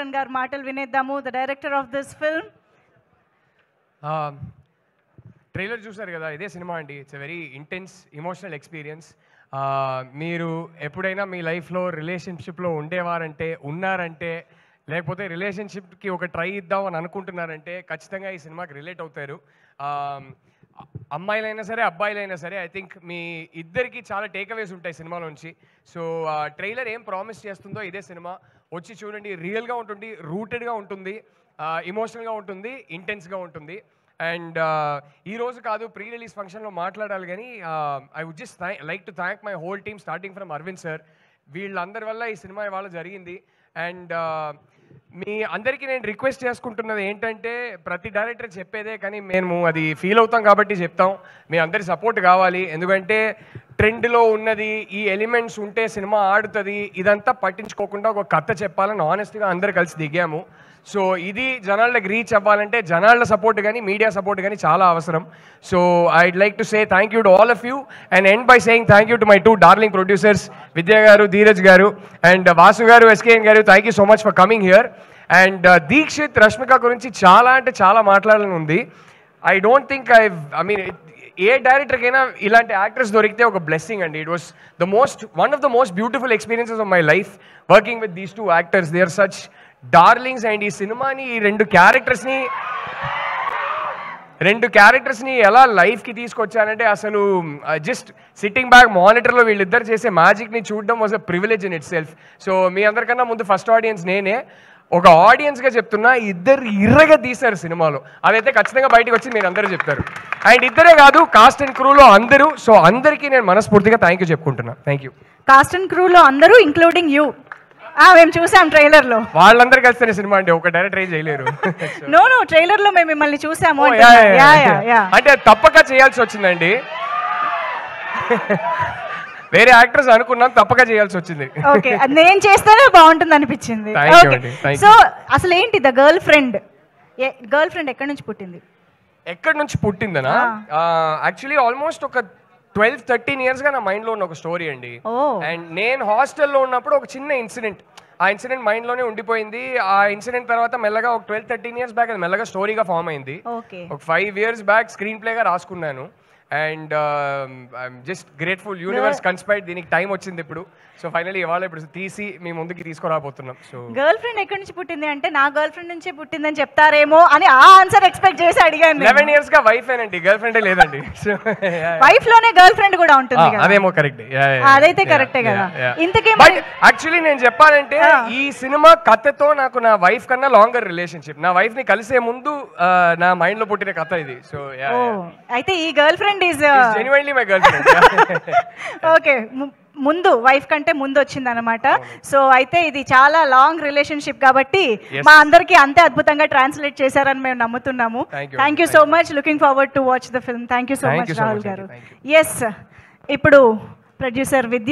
రవిచంద్రన్ గారి మాటలు వినేద్దాము. The director of this film. Trailer చూసారు కదా, ఇదే సినిమా అండి. It's a very intense emotional experience. మీరు ఎప్పుడైనా మీ లైఫ్లో రిలేషన్షిప్లో ఉన్నారంటే లేకపోతే రిలేషన్షిప్కి ఒక ట్రై ఇద్దాం అని అనుకుంటున్నారంటే ఖచ్చితంగా ఈ సినిమాకి రిలేట్ అవుతారు. అమ్మాయిలైనా సరే అబ్బాయిలైనా సరే ఐ థింక్ మీ ఇద్దరికి చాలా టేక్అవేస్ ఉంటాయి సినిమాలోంచి. సో ట్రైలర్ ఏం ప్రామిస్ చేస్తుందో ఇదే సినిమా. వచ్చి చూడండి, రియల్గా ఉంటుంది, రూటెడ్గా ఉంటుంది, ఇమోషనల్గా ఉంటుంది, ఇంటెన్స్గా ఉంటుంది. అండ్ ఈరోజు కాదు, ప్రీ రిలీజ్ ఫంక్షన్లో మాట్లాడాలి కానీ I would just like to thank my whole team starting from Aravind sir. వీళ్ళందరి వల్ల ఈ సినిమా ఇవాళ జరిగింది. అండ్ మీ అందరికీ నేను రిక్వెస్ట్ చేసుకుంటున్నది ఏంటంటే, ప్రతి డైరెక్టర్ చెప్పేదే కానీ మేము అది ఫీల్ అవుతాం కాబట్టి చెప్తాం. మీ అందరి సపోర్ట్ కావాలి. ఎందుకంటే ట్రెండ్లో ఉన్నది ఈ ఎలిమెంట్స్ ఉంటే సినిమా ఆడుతుంది, ఇదంతా పట్టించుకోకుండా ఒక కథ చెప్పాలని ఆనెస్ట్గా అందరు కలిసి దిగాము. సో ఇది జనాలకు రీచ్ అవ్వాలంటే జనాల సపోర్ట్ కానీ మీడియా సపోర్ట్ కానీ చాలా అవసరం. So I'd like to say thank you to all of you and end by saying thank you to my two darling producers Vidya garu, Dheeraj garu and Vasu garu, SKN garu. Thank you so much for coming here. And Deekshith, Rashmika గురించి చాలా అంటే చాలా మాట్లాడాలని ఉంది. I don't think I mean a డైరెక్టర్కైనా ఇలాంటి actors దొరికితే ఒక బ్లెస్సింగ్ అండి. It was one of the most beautiful experiences of my life working with these two actors. They are such darlings. And ఈ సినిమాని ఈ రెండు క్యారెక్టర్స్ని ఎలా లైఫ్కి తీసుకొచ్చానంటే అసలు జస్ట్ సిట్టింగ్ బ్యాక్ మానిటర్లో వీళ్ళిద్దరు చేసే మ్యాజిక్ని చూడడం was a privilege in itself. So మీ అందరికన్నా ముందు ఫస్ట్ ఆడియన్స్ నేనే. ఒక ఆడియన్స్గా చెప్తున్నా, ఇద్దరు ఇర్రగా తీశారు సినిమాలో. అదైతే ఖచ్చితంగా బయటకు వచ్చి మీరు అందరూ చెప్తారు. అండ్ ఇద్దరే కాదు, కాస్ట్ అండ్ క్రూలో అందరూ. సో అందరికీ నేను మనస్ఫూర్తిగా థ్యాంక్ యూ చెప్పుకుంటున్నా. Thank you. కాస్ట్ అండ్ క్రూలో అందరూ ఇంక్లూడింగ్ యూ. మేము చూసాం ట్రైలర్ లో. వాళ్ళందరూ కలిస్తేనే సినిమా అండి, ఒక డైరెక్టర్ చేయలేరు. నో ట్రైలర్ లో మేము మిమ్మల్ని చూసాము. అంటే తప్పక చేయాల్సి వచ్చిందండి. వేరే యాక్టర్స్ అనుకున్నాం, తప్పక చేయాల్సి వచ్చింది. ఓకే, నేను చేస్తేనే బాగుంటుంది అనిపించింది. సో అసలు ఏంటి ద గర్ల్ ఫ్రెండ్ ఎక్కడి నుంచి పుట్టిందనా? యాక్చువల్లీ ఆల్మోస్ట్ ఒక 12-13 ఇయర్స్గా నా మైండ్లో ఉన్న ఒక స్టోరీ అండి. అండ్ నేను హాస్టల్లో ఉన్నప్పుడు ఒక చిన్న ఇన్సిడెంట్, ఆ ఇన్సిడెంట్ మైండ్లోనే ఉండిపోయింది. ఆ ఇన్సిడెంట్ తర్వాత మెల్లగా ఒక 12-13 ఇయర్స్ బ్యాక్ అది మెల్లగా స్టోరీగా ఫామ్ అయింది. ఒక 5 ఇయర్స్ బ్యాక్ స్క్రీన్ ప్లేగా రాసుకున్నాను. And I'm just grateful, universe కన్స్పైర్డ్, దీనికి టైం వచ్చింది ఇప్పుడు. సో ఫైనలీ ఇవాళ ఇప్పుడు తీసి మీ ముందుకి తీసుకురాబోతున్నాం. సో గర్ల్ ఫ్రెండ్ ఎక్కడి నుంచి పుట్టింది అంటే నా గర్ల్ ఫ్రెండ్ నుంచే పుట్టిందని చెప్తారేమో అని ఆ ఆన్సర్ ఎక్స్పెక్ట్ చేసి అడిగాను. 11 ఇయర్స్ గా వైఫ్ ఏనండి, గర్ల్ ఫ్రెండే లేదండి. వైఫ్ లోనే గర్ల్ ఫ్రెండ్ కూడా ఉంటుంది. అదేమో కరెక్ట్, అదైతే కరెక్టే కదా. ఇంతకీ యాక్చువల్లీ నేను చెప్పాలంటే ఈ సినిమా కథతో నాకు నా వైఫ్ కన్నా లాంగర్ రిలేషన్షిప్. నా వైఫ్ ని కలిసే ముందు నా మైండ్ లో పుట్టిన కథ ఇది. సో అయితే ఈ girl friend is genuinely my girl friend. Okay, ముందు వైఫ్ కంటే ముందు వచ్చింది అనమాట. సో అయితే ఇది చాలా లాంగ్ రిలేషన్షిప్ కాబట్టి మా అందరికి అంతే అద్భుతంగా ట్రాన్స్లేట్ చేశారని మేము నమ్ముతున్నాము. Thank you so much. Looking forward to watch the film. Thank you so much Rahul garu. Yes, ఇప్పుడు ప్రొడ్యూసర్ విద్య